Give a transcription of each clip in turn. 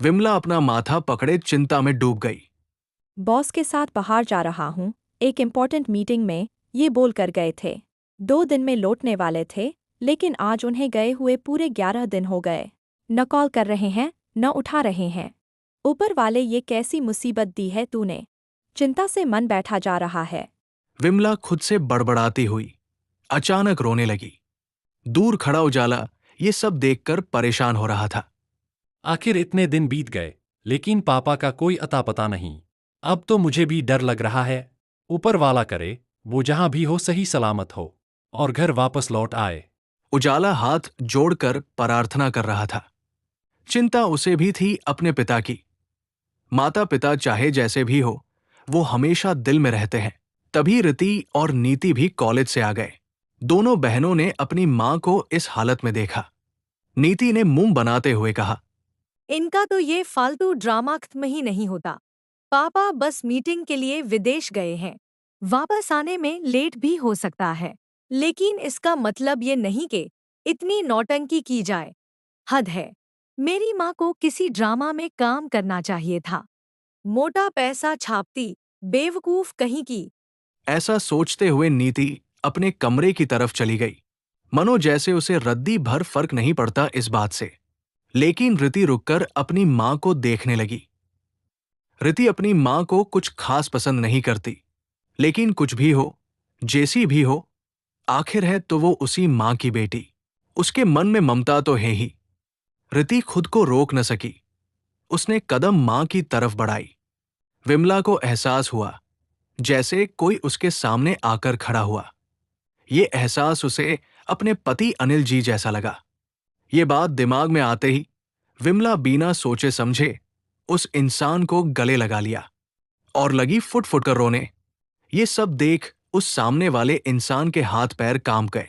विमला अपना माथा पकड़े चिंता में डूब गई। बॉस के साथ बाहर जा रहा हूँ, एक इम्पोर्टेंट मीटिंग में, ये बोल कर गए थे। 2 दिन में लौटने वाले थे, लेकिन आज उन्हें गए हुए पूरे 11 दिन हो गए। न कॉल कर रहे हैं, न उठा रहे हैं। ऊपर वाले ये कैसी मुसीबत दी है तूने? चिंता से मन बैठा जा रहा है। विमला खुद से बड़बड़ाती हुई अचानक रोने लगी। दूर खड़ा उजाला ये सब देखकर परेशान हो रहा था। आखिर इतने दिन बीत गए, लेकिन पापा का कोई अता पता नहीं। अब तो मुझे भी डर लग रहा है। ऊपर वाला करे वो जहां भी हो सही सलामत हो और घर वापस लौट आए। उजाला हाथ जोड़कर प्रार्थना कर रहा था। चिंता उसे भी थी अपने पिता की। माता पिता चाहे जैसे भी हो, वो हमेशा दिल में रहते हैं। तभी रीति और नीति भी कॉलेज से आ गए। दोनों बहनों ने अपनी मां को इस हालत में देखा। नीति ने मुंह बनाते हुए कहा, इनका तो ये फालतू ड्रामा खत्म ही नहीं होता। पापा बस मीटिंग के लिए विदेश गए हैं, वापस आने में लेट भी हो सकता है, लेकिन इसका मतलब ये नहीं कि इतनी नौटंकी की जाए। हद है। मेरी माँ को किसी ड्रामा में काम करना चाहिए था। मोटा पैसा छापती बेवकूफ कहीं की। ऐसा सोचते हुए नीति अपने कमरे की तरफ चली गई, मनो जैसे उसे रद्दी भर फर्क नहीं पड़ता इस बात से। लेकिन रीति रुककर अपनी मां को देखने लगी। रीति अपनी मां को कुछ खास पसंद नहीं करती, लेकिन कुछ भी हो, जैसी भी हो, आखिर है तो वो उसी मां की बेटी। उसके मन में ममता तो है ही। रीति खुद को रोक न सकी। उसने कदम मां की तरफ बढ़ाई। विमला को एहसास हुआ जैसे कोई उसके सामने आकर खड़ा हुआ। ये एहसास उसे अपने पति अनिल जी जैसा लगा। ये बात दिमाग में आते ही विमला बिना सोचे समझे उस इंसान को गले लगा लिया और लगी फुट फुट कर रोने। ये सब देख उस सामने वाले इंसान के हाथ पैर कांप गए।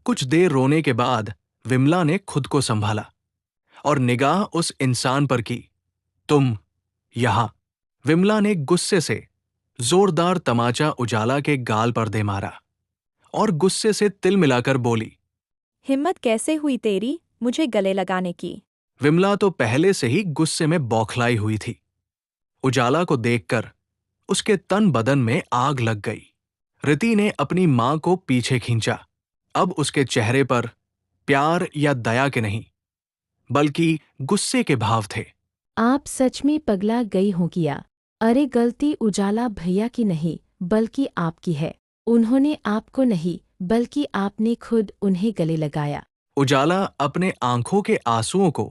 कुछ देर रोने के बाद विमला ने खुद को संभाला और निगाह उस इंसान पर की। तुम यहां। विमला ने गुस्से से जोरदार तमाचा उजाला के गाल पर दे मारा और गुस्से से तिल मिलाकर बोली, हिम्मत कैसे हुई तेरी मुझे गले लगाने की? विमला तो पहले से ही गुस्से में बौखलाई हुई थी। उजाला को देखकर उसके तन बदन में आग लग गई। रीति ने अपनी मां को पीछे खींचा। अब उसके चेहरे पर प्यार या दया के नहीं, बल्कि गुस्से के भाव थे। आप सच में पगला गई हो क्या? अरे गलती उजाला भैया की नहीं, बल्कि आपकी है। उन्होंने आपको नहीं, बल्कि आपने खुद उन्हें गले लगाया। उजाला अपने आंखों के आंसुओं को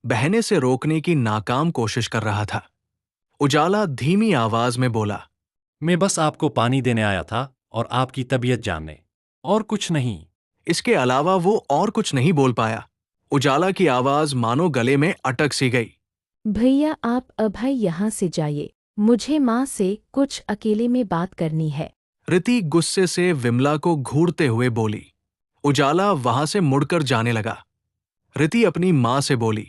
बहने से रोकने की नाकाम कोशिश कर रहा था। उजाला धीमी आवाज में बोला, मैं बस आपको पानी देने आया था और आपकी तबीयत जानने, और कुछ नहीं। इसके अलावा वो और कुछ नहीं बोल पाया। उजाला की आवाज मानो गले में अटक सी गई। भैया आप अभय यहाँ से जाइए, मुझे माँ से कुछ अकेले में बात करनी है। रीति गुस्से से विमला को घूरते हुए बोली। उजाला वहां से मुड़कर जाने लगा। रीति अपनी मां से बोली,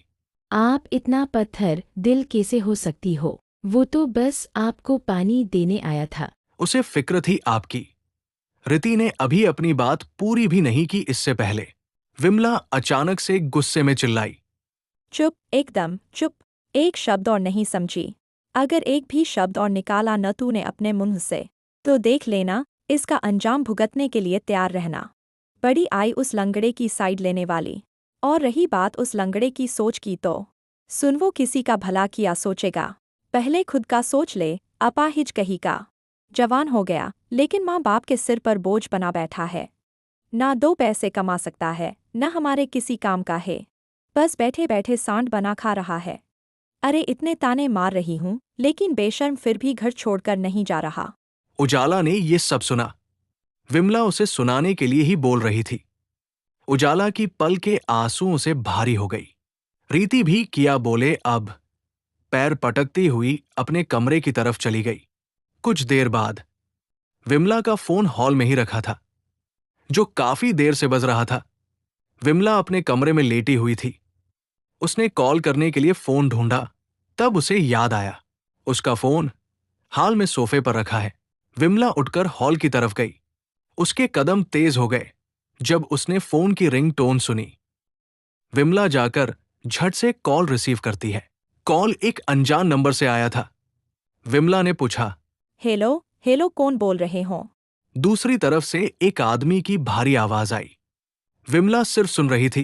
आप इतना पत्थर दिल कैसे हो सकती हो? वो तो बस आपको पानी देने आया था। उसे फिक्र थी आपकी। रीति ने अभी अपनी बात पूरी भी नहीं की इससे पहले विमला अचानक से गुस्से में चिल्लाई, चुप, एकदम चुप। एक शब्द और नहीं समझी। अगर एक भी शब्द और निकाला न तूने अपने मुंह से, तो देख लेना, इसका अंजाम भुगतने के लिए तैयार रहना। बड़ी आई उस लंगड़े की साइड लेने वाली। और रही बात उस लंगड़े की सोच की तो सुन, वो किसी का भला किया सोचेगा, पहले खुद का सोच ले। अपाहिज कहीं का जवान हो गया, लेकिन माँ बाप के सिर पर बोझ बना बैठा है। ना 2 पैसे कमा सकता है, न हमारे किसी काम का है। बस बैठे बैठे सांड बना खा रहा है। अरे इतने ताने मार रही हूँ, लेकिन बेशर्म फिर भी घर छोड़कर नहीं जा रहा। उजाला ने ये सब सुना। विमला उसे सुनाने के लिए ही बोल रही थी। उजाला की पल के आंसुओं से भारी हो गई। रीति भी किया बोले अब पैर पटकती हुई अपने कमरे की तरफ चली गई। कुछ देर बाद विमला का फोन हॉल में ही रखा था, जो काफी देर से बज रहा था। विमला अपने कमरे में लेटी हुई थी। उसने कॉल करने के लिए फोन ढूंढा, तब उसे याद आया उसका फोन हाल में सोफे पर रखा है। विमला उठकर हॉल की तरफ गई। उसके कदम तेज हो गए जब उसने फोन की रिंग टोन सुनी। विमला जाकर झट से कॉल रिसीव करती है। कॉल एक अनजान नंबर से आया था। विमला ने पूछा। हेलो हेलो, कौन बोल रहे हो? दूसरी तरफ से एक आदमी की भारी आवाज आई। विमला सिर्फ सुन रही थी।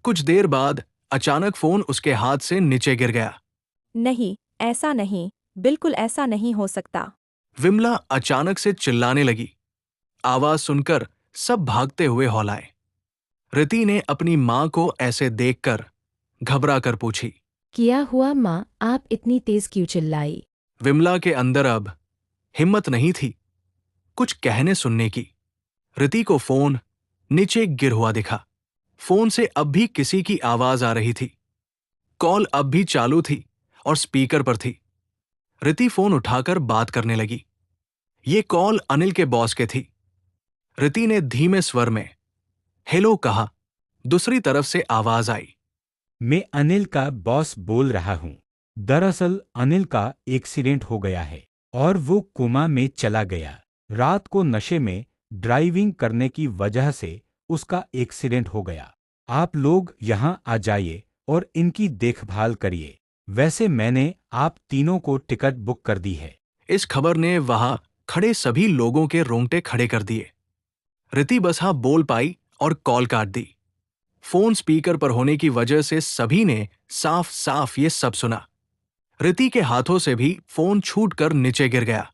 कुछ देर बाद अचानक फोन उसके हाथ से नीचे गिर गया। नहीं, ऐसा नहीं, बिल्कुल ऐसा नहीं हो सकता। विमला अचानक से चिल्लाने लगी। आवाज सुनकर सब भागते हुए हॉल आए। रिति ने अपनी मां को ऐसे देखकर घबरा कर पूछी। क्या हुआ माँ, आप इतनी तेज क्यों चिल्लाई? विमला के अंदर अब हिम्मत नहीं थी कुछ कहने सुनने की। रिति को फोन नीचे गिर हुआ दिखा। फोन से अब भी किसी की आवाज आ रही थी। कॉल अब भी चालू थी और स्पीकर पर थी। रिति फोन उठाकर बात करने लगी। ये कॉल अनिल के बॉस के थी। रिति ने धीमे स्वर में हेलो कहा। दूसरी तरफ से आवाज आई। मैं अनिल का बॉस बोल रहा हूँ। दरअसल अनिल का एक्सीडेंट हो गया है और वो कोमा में चला गया। रात को नशे में ड्राइविंग करने की वजह से उसका एक्सीडेंट हो गया। आप लोग यहाँ आ जाइए और इनकी देखभाल करिए। वैसे मैंने आप तीनों को टिकट बुक कर दी है। इस खबर ने वहां खड़े सभी लोगों के रोंगटे खड़े कर दिए। रिति बस हाँ बोल पाई और कॉल काट दी। फोन स्पीकर पर होने की वजह से सभी ने साफ साफ ये सब सुना। रिति के हाथों से भी फोन छूटकर नीचे गिर गया।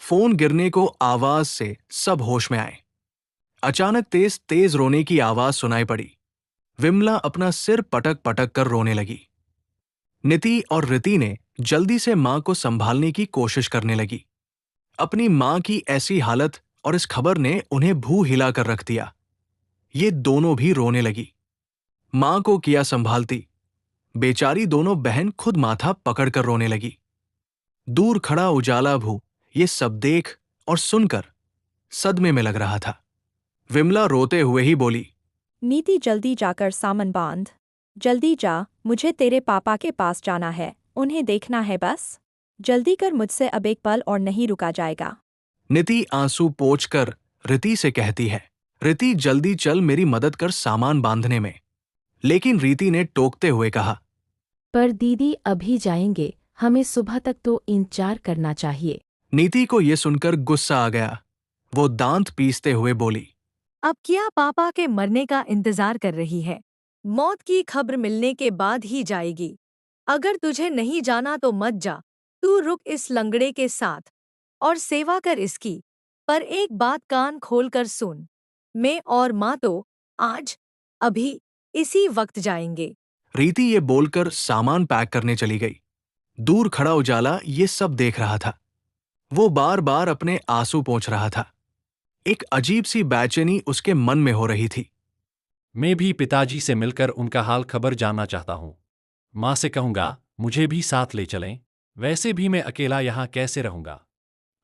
फोन गिरने को आवाज से सब होश में आए। अचानक तेज तेज रोने की आवाज सुनाई पड़ी। विमला अपना सिर पटक पटक कर रोने लगी। निति और रिति ने जल्दी से मां को संभालने की कोशिश करने लगी। अपनी मां की ऐसी हालत और इस खबर ने उन्हें भू हिला कर रख दिया। ये दोनों भी रोने लगी। मां को किया संभालती, बेचारी दोनों बहन खुद माथा पकड़कर रोने लगी। दूर खड़ा उजाला भू ये सब देख और सुनकर सदमे में लग रहा था। विमला रोते हुए ही बोली। नीति, जल्दी जाकर सामान बांध। जल्दी जा, मुझे तेरे पापा के पास जाना है, उन्हें देखना है बस। जल्दी कर, मुझसे अब एक पल और नहीं रुका जाएगा। निति आंसू पोंछकर रिति से कहती है। रिति, जल्दी चल, मेरी मदद कर सामान बांधने में। लेकिन रिति ने टोकते हुए कहा। पर दीदी अभी जाएंगे, हमें सुबह तक तो इंतजार करना चाहिए। नीति को यह सुनकर गुस्सा आ गया। वो दांत पीसते हुए बोली। अब क्या पापा के मरने का इंतजार कर रही है? मौत की खबर मिलने के बाद ही जाएगी। अगर तुझे नहीं जाना तो मत जा, तू रुक इस लंगड़े के साथ और सेवा कर इसकी। पर एक बात कान खोल कर सुन, मैं और माँ तो आज अभी इसी वक्त जाएंगे। रीति ये बोलकर सामान पैक करने चली गई। दूर खड़ा उजाला ये सब देख रहा था। वो बार बार अपने आंसू पोंछ रहा था। एक अजीब सी बेचैनी उसके मन में हो रही थी। मैं भी पिताजी से मिलकर उनका हाल खबर जानना चाहता हूँ। माँ से कहूँगा मुझे भी साथ ले चलें। वैसे भी मैं अकेला यहाँ कैसे रहूँगा।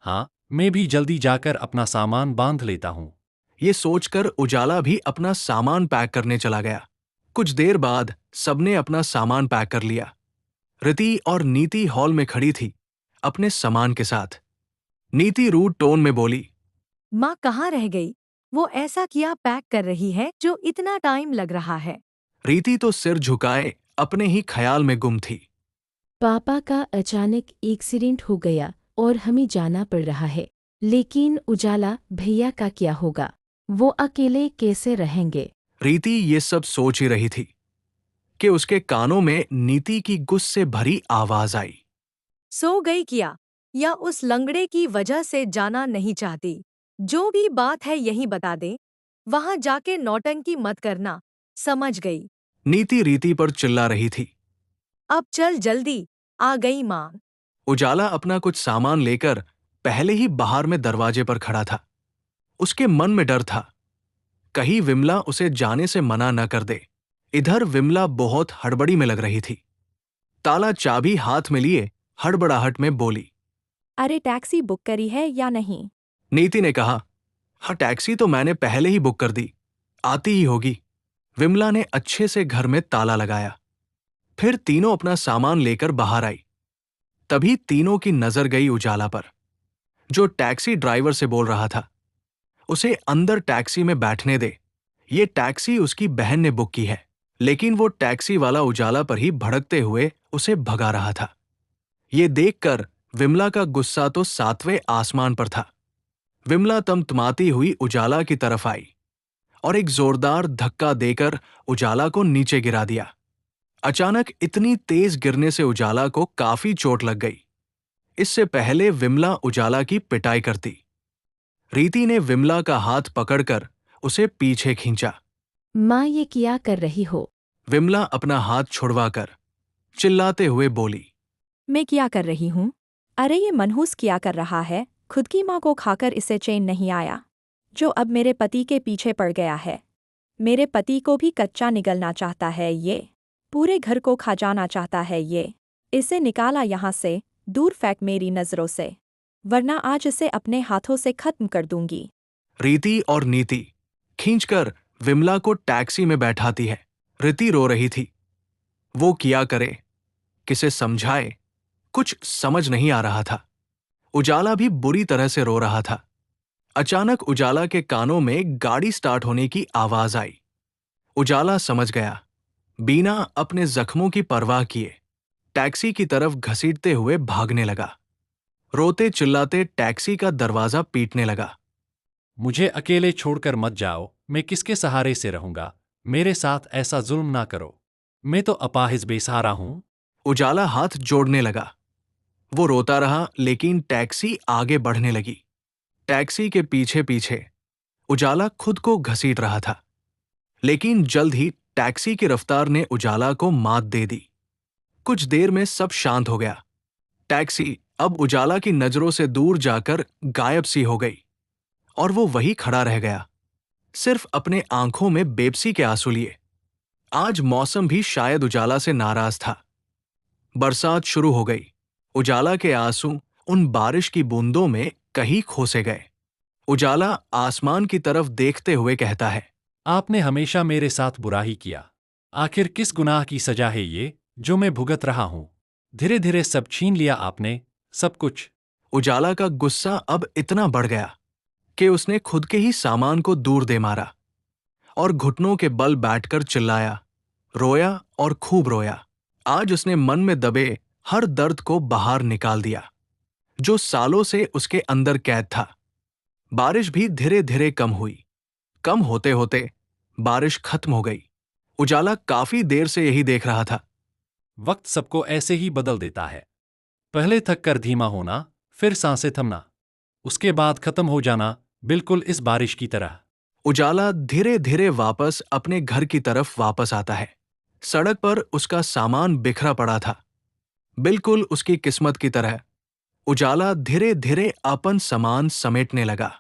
हाँ, मैं भी जल्दी जाकर अपना सामान बांध लेता हूँ। ये सोचकर उजाला भी अपना सामान पैक करने चला गया। कुछ देर बाद सबने अपना सामान पैक कर लिया। रिति और नीति हॉल में खड़ी थी अपने सामान के साथ। नीति रूड टोन में बोली। माँ कहाँ रह गई? वो ऐसा किया पैक कर रही है जो इतना टाइम लग रहा है। रीति तो सिर झुकाए अपने ही ख्याल में गुम थी। पापा का अचानक एक्सीडेंट हो गया और हमें जाना पड़ रहा है। लेकिन उजाला भैया का क्या होगा? वो अकेले कैसे रहेंगे? रीति ये सब सोच ही रही थी कि उसके कानों में नीति की गुस्से भरी आवाज आई। सो गई क्या? या उस लंगड़े की वजह से जाना नहीं चाहती? जो भी बात है यही बता दे। वहां जाके नौटंकी मत करना, समझ गई? नीति रीति पर चिल्ला रही थी। अब चल जल्दी, आ गई माँ। उजाला अपना कुछ सामान लेकर पहले ही बाहर में दरवाजे पर खड़ा था। उसके मन में डर था, कहीं विमला उसे जाने से मना न कर दे। इधर विमला बहुत हड़बड़ी में लग रही थी। ताला चाबी हाथ में लिए हड़बड़ाहट में बोली। अरे, टैक्सी बुक करी है या नहीं? नीति ने कहा, हाँ टैक्सी तो मैंने पहले ही बुक कर दी, आती ही होगी। विमला ने अच्छे से घर में ताला लगाया। फिर तीनों अपना सामान लेकर बाहर आई। तभी तीनों की नजर गई उजाला पर, जो टैक्सी ड्राइवर से बोल रहा था, उसे अंदर टैक्सी में बैठने दे, ये टैक्सी उसकी बहन ने बुक की है। लेकिन वो टैक्सी वाला उजाला पर ही भड़कते हुए उसे भगा रहा था। ये देखकर विमला का गुस्सा तो 7वें आसमान पर था। विमला तमतमाती हुई उजाला की तरफ आई और एक जोरदार धक्का देकर उजाला को नीचे गिरा दिया। अचानक इतनी तेज गिरने से उजाला को काफी चोट लग गई। इससे पहले विमला उजाला की पिटाई करती। रीति ने विमला का हाथ पकड़कर उसे पीछे खींचा। माँ, ये क्या कर रही हो? विमला अपना हाथ छुड़वाकर चिल्लाते हुए बोली। मैं क्या कर रही हूँ? अरे ये मनहूस क्या कर रहा है? खुद की माँ को खाकर इसे चैन नहीं आया, जो अब मेरे पति के पीछे पड़ गया है। मेरे पति को भी कच्चा निगलना चाहता है ये, पूरे घर को खा जाना चाहता है ये। इसे निकाला यहाँ से, दूर फेंक मेरी नज़रों से, वरना आज इसे अपने हाथों से खत्म कर दूंगी। रीति और नीति खींचकर विमला को टैक्सी में बैठाती है। रीति रो रही थी। वो क्या करे, किसे समझाए, कुछ समझ नहीं आ रहा था। उजाला भी बुरी तरह से रो रहा था। अचानक उजाला के कानों में गाड़ी स्टार्ट होने की आवाज आई। उजाला समझ गया। बीना अपने जख्मों की परवाह किए टैक्सी की तरफ घसीटते हुए भागने लगा। रोते चिल्लाते टैक्सी का दरवाजा पीटने लगा। मुझे अकेले छोड़कर मत जाओ, मैं किसके सहारे से रहूंगा? मेरे साथ ऐसा जुल्म ना करो, मैं तो अपाहिज बेसहारा हूं। उजाला हाथ जोड़ने लगा। वो रोता रहा, लेकिन टैक्सी आगे बढ़ने लगी। टैक्सी के पीछे पीछे उजाला खुद को घसीट रहा था, लेकिन जल्द ही टैक्सी की रफ्तार ने उजाला को मात दे दी। कुछ देर में सब शांत हो गया। टैक्सी अब उजाला की नजरों से दूर जाकर गायब सी हो गई और वो वही खड़ा रह गया, सिर्फ अपने आंखों में बेबसी के आंसू लिए। आज मौसम भी शायद उजाला से नाराज था। बरसात शुरू हो गई। उजाला के आंसू उन बारिश की बूंदों में कहीं खोसे गए। उजाला आसमान की तरफ देखते हुए कहता है, आपने हमेशा मेरे साथ बुरा ही किया। आखिर किस गुनाह की सजा है ये जो मैं भुगत रहा हूं? धीरे धीरे सब छीन लिया आपने, सब कुछ। उजाला का गुस्सा अब इतना बढ़ गया कि उसने खुद के ही सामान को दूर दे मारा और घुटनों के बल बैठकर चिल्लाया, रोया और खूब रोया। आज उसने मन में दबे हर दर्द को बाहर निकाल दिया, जो सालों से उसके अंदर कैद था। बारिश भी धीरे धीरे कम हुई। कम होते होते बारिश खत्म हो गई। उजाला काफी देर से यही देख रहा था। वक्त सबको ऐसे ही बदल देता है। पहले थक कर धीमा होना, फिर सांसें थमना, उसके बाद खत्म हो जाना, बिल्कुल इस बारिश की तरह। उजाला धीरे धीरे वापस अपने घर की तरफ वापस आता है। सड़क पर उसका सामान बिखरा पड़ा था, बिल्कुल उसकी किस्मत की तरह। उजाला धीरे धीरे अपन सामान समेटने लगा।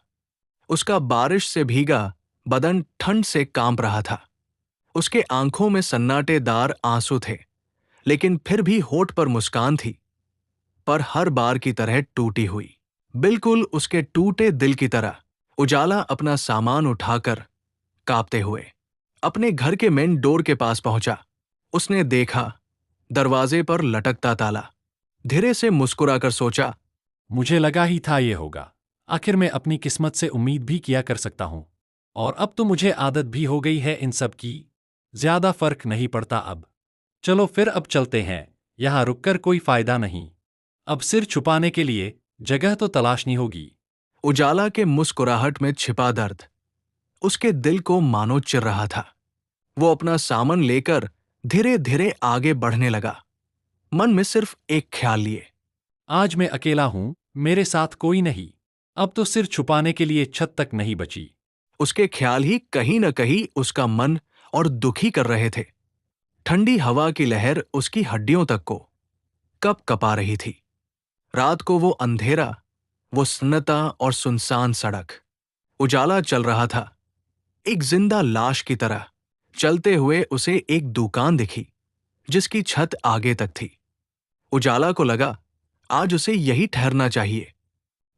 उसका बारिश से भीगा बदन ठंड से कांप रहा था। उसके आंखों में सन्नाटेदार आंसू थे, लेकिन फिर भी होठ पर मुस्कान थी, पर हर बार की तरह टूटी हुई, बिल्कुल उसके टूटे दिल की तरह। उजाला अपना सामान उठाकर कांपते हुए अपने घर के मेन डोर के पास पहुंचा। उसने देखा दरवाजे पर लटकता ताला। धीरे से मुस्कुराकर सोचा, मुझे लगा ही था ये होगा। आखिर मैं अपनी किस्मत से उम्मीद भी किया कर सकता हूं, और अब तो मुझे आदत भी हो गई है इन सब की। ज्यादा फर्क नहीं पड़ता अब। चलो फिर अब चलते हैं, यहां रुककर कोई फायदा नहीं। अब सिर छुपाने के लिए जगह तो तलाशनी होगी। उजाला के मुस्कुराहट में छिपा दर्द उसके दिल को मानो चिर रहा था। वो अपना सामान लेकर धीरे धीरे आगे बढ़ने लगा, मन में सिर्फ एक ख्याल लिए, आज मैं अकेला हूं, मेरे साथ कोई नहीं। अब तो सिर छुपाने के लिए छत तक नहीं बची। उसके ख्याल ही कहीं न कहीं उसका मन और दुखी कर रहे थे। ठंडी हवा की लहर उसकी हड्डियों तक को कप कपा रही थी। रात को वो अंधेरा, वो सन्नाटा और सुनसान सड़क। उजाला चल रहा था, एक जिंदा लाश की तरह। चलते हुए उसे एक दुकान दिखी, जिसकी छत आगे तक थी। उजाला को लगा आज उसे यही ठहरना चाहिए।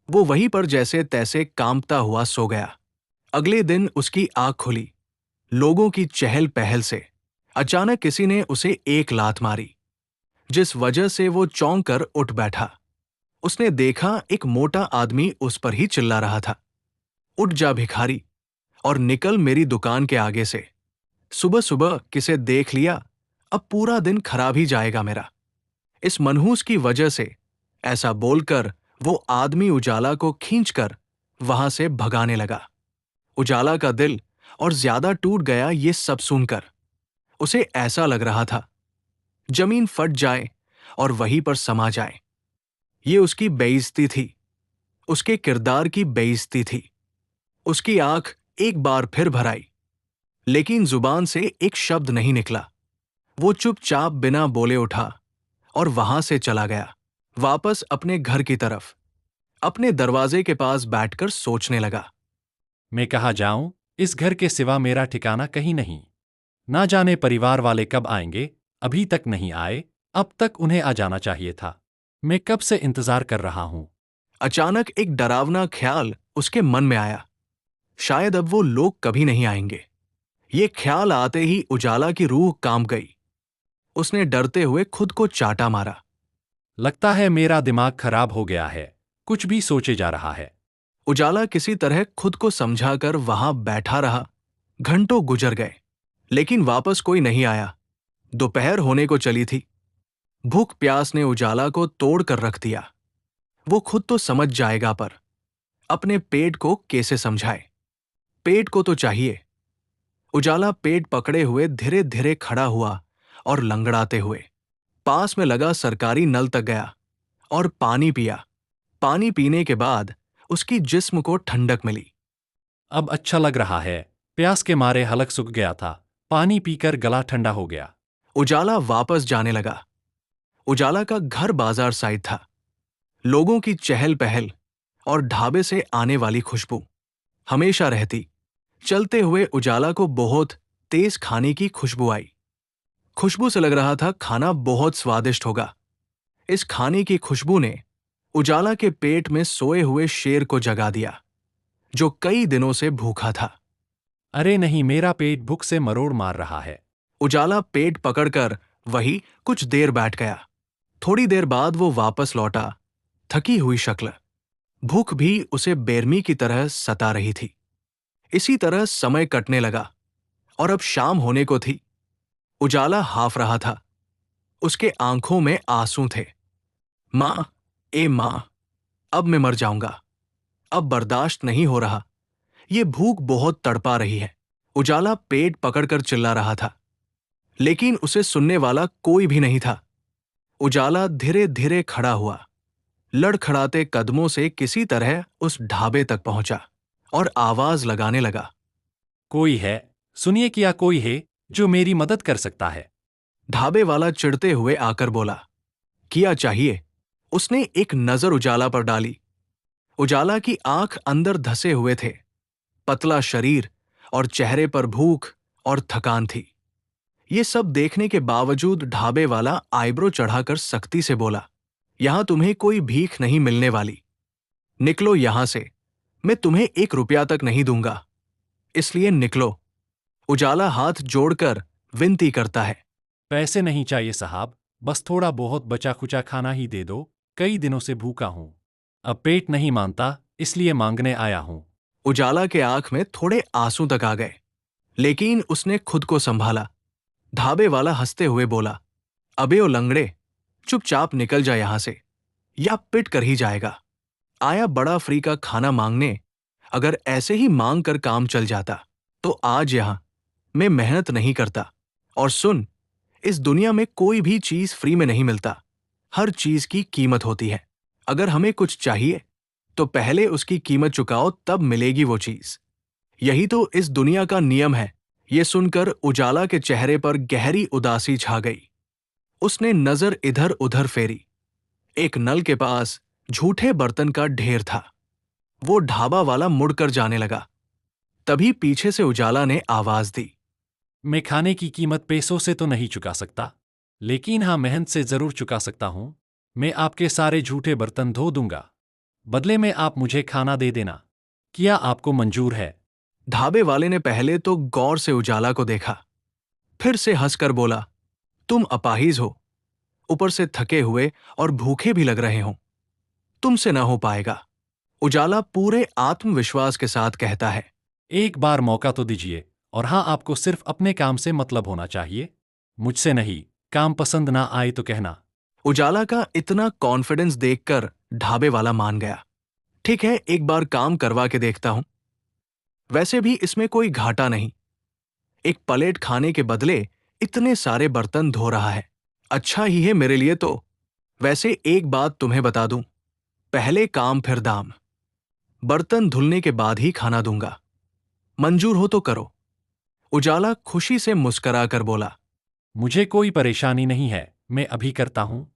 वो वहीं पर जैसे तैसे कांपता हुआ सो गया। अगले दिन उसकी आंख खुली, लोगों की चहल पहल से। अचानक किसी ने उसे एक लात मारी, जिस वजह से वो चौंक कर उठ बैठा। उसने देखा एक मोटा आदमी उस पर ही चिल्ला रहा था, उठ जा भिखारी और निकल मेरी दुकान के आगे से। सुबह सुबह किसे देख लिया, अब पूरा दिन खराब ही जाएगा मेरा। इस मनहूस की वजह से, ऐसा बोलकर वो आदमी उजाला को खींचकर वहां से भगाने लगा। उजाला का दिल और ज्यादा टूट गया ये सब सुनकर। उसे ऐसा लग रहा था जमीन फट जाए और वहीं पर समा जाए। ये उसकी बेइज्जती थी, उसके किरदार की बेइज्जती थी। उसकी आंख एक बार फिर भर आई, लेकिन जुबान से एक शब्द नहीं निकला। वो चुपचाप बिना बोले उठा और वहां से चला गया, वापस अपने घर की तरफ। अपने दरवाजे के पास बैठकर सोचने लगा। मैं कहाँ जाऊं? इस घर के सिवा मेरा ठिकाना कहीं नहीं। ना जाने परिवार वाले कब आएंगे, अभी तक नहीं आए। अब तक उन्हें आ जाना चाहिए था। मैं कब से इंतजार कर रहा हूं। अचानक एक डरावना ख्याल उसके मन में आया। शायद अब वो लोग कभी नहीं आएंगे। ये ख्याल आते ही उजाला की रूह कांप गई। उसने डरते हुए खुद को चाटा मारा। लगता है मेरा दिमाग खराब हो गया है, कुछ भी सोचे जा रहा है। उजाला किसी तरह खुद को समझाकर वहां बैठा रहा। घंटों गुजर गए, लेकिन वापस कोई नहीं आया। दोपहर होने को चली थी। भूख प्यास ने उजाला को तोड़ कर रख दिया। वो खुद तो समझ जाएगा, पर अपने पेट को कैसे समझाए? पेट को तो चाहिए। उजाला पेट पकड़े हुए धीरे धीरे खड़ा हुआ और लंगड़ाते हुए पास में लगा सरकारी नल तक गया और पानी पिया। पानी पीने के बाद उसकी जिस्म को ठंडक मिली। अब अच्छा लग रहा है। प्यास के मारे हलक सूख गया था। पानी पीकर गला ठंडा हो गया। उजाला वापस जाने लगा। उजाला का घर बाजार साइड था। लोगों की चहल पहल और ढाबे से आने वाली खुशबू हमेशा रहती। चलते हुए उजाला को बहुत तेज खाने की खुशबू आई। खुशबू से लग रहा था खाना बहुत स्वादिष्ट होगा। इस खाने की खुशबू ने उजाला के पेट में सोए हुए शेर को जगा दिया, जो कई दिनों से भूखा था। अरे नहीं, मेरा पेट भूख से मरोड़ मार रहा है। उजाला पेट पकड़कर वही कुछ देर बैठ गया। थोड़ी देर बाद वो वापस लौटा, थकी हुई शक्ल। भूख भी उसे बेरमी की तरह सता रही थी। इसी तरह समय कटने लगा और अब शाम होने को थी। उजाला हाफ रहा था। उसके आंखों में आंसू थे। मां, ए मां, अब मैं मर जाऊंगा। अब बर्दाश्त नहीं हो रहा। ये भूख बहुत तड़पा रही है। उजाला पेट पकड़कर चिल्ला रहा था, लेकिन उसे सुनने वाला कोई भी नहीं था। उजाला धीरे धीरे खड़ा हुआ, लड़खड़ाते कदमों से किसी तरह उस ढाबे तक पहुंचा और आवाज लगाने लगा। कोई है? सुनिए, क्या कोई है जो मेरी मदद कर सकता है? ढाबे वाला चिढ़ते हुए आकर बोला। क्या चाहिए? उसने एक नजर उजाला पर डाली। उजाला की आंख अंदर धसे हुए थे। पतला शरीर और चेहरे पर भूख और थकान थी। ये सब देखने के बावजूद ढाबे वाला आईब्रो चढ़ाकर सख्ती से बोला, यहां तुम्हें कोई भीख नहीं मिलने वाली। निकलो यहां से। मैं तुम्हें 1 रुपया तक नहीं दूंगा, इसलिए निकलो। उजाला हाथ जोड़कर विनती करता है। पैसे नहीं चाहिए साहब, बस थोड़ा बहुत बचा खुचा खाना ही दे दो। कई दिनों से भूखा हूं। अब पेट नहीं मानता, इसलिए मांगने आया हूं। उजाला के आंख में थोड़े आंसू तक आ गए, लेकिन उसने खुद को संभाला। ढाबे वाला हंसते हुए बोला, अबे ओ लंगड़े, चुपचाप निकल जा यहां से, या पिट कर ही जाएगा। आया बड़ा फ्री का खाना मांगने। अगर ऐसे ही मांग कर काम चल जाता तो आज यहां मैं मेहनत नहीं करता। और सुन, इस दुनिया में कोई भी चीज फ्री में नहीं मिलता। हर चीज की कीमत होती है। अगर हमें कुछ चाहिए तो पहले उसकी कीमत चुकाओ, तब मिलेगी वो चीज। यही तो इस दुनिया का नियम है। ये सुनकर उजाला के चेहरे पर गहरी उदासी छा गई। उसने नजर इधर उधर फेरी। एक नल के पास झूठे बर्तन का ढेर था। वो ढाबा वाला मुड़कर जाने लगा। तभी पीछे से उजाला ने आवाज दी, मैं खाने की कीमत पैसों से तो नहीं चुका सकता, लेकिन हाँ, मेहनत से जरूर चुका सकता हूं। मैं आपके सारे झूठे बर्तन धो दूंगा, बदले में आप मुझे खाना दे देना। क्या आपको मंजूर है? ढाबे वाले ने पहले तो गौर से उजाला को देखा, फिर से हंसकर बोला, तुम अपाहिज हो, ऊपर से थके हुए और भूखे भी लग रहे हो। तुमसे न हो पाएगा। उजाला पूरे आत्मविश्वास के साथ कहता है। एक बार मौका तो दीजिए। और हाँ, आपको सिर्फ अपने काम से मतलब होना चाहिए, मुझसे नहीं। काम पसंद ना आए तो कहना। उजाला का इतना कॉन्फिडेंस देखकर ढाबे वाला मान गया। ठीक है, एक बार काम करवा के देखता हूं। वैसे भी इसमें कोई घाटा नहीं। एक प्लेट खाने के बदले इतने सारे बर्तन धो रहा है, अच्छा ही है मेरे लिए तो। वैसे एक बात तुम्हें बता दूं, पहले काम फिर दाम। बर्तन धुलने के बाद ही खाना दूंगा, मंजूर हो तो करो। उजाला खुशी से मुस्करा कर बोला। मुझे कोई परेशानी नहीं है, मैं अभी करता हूँ।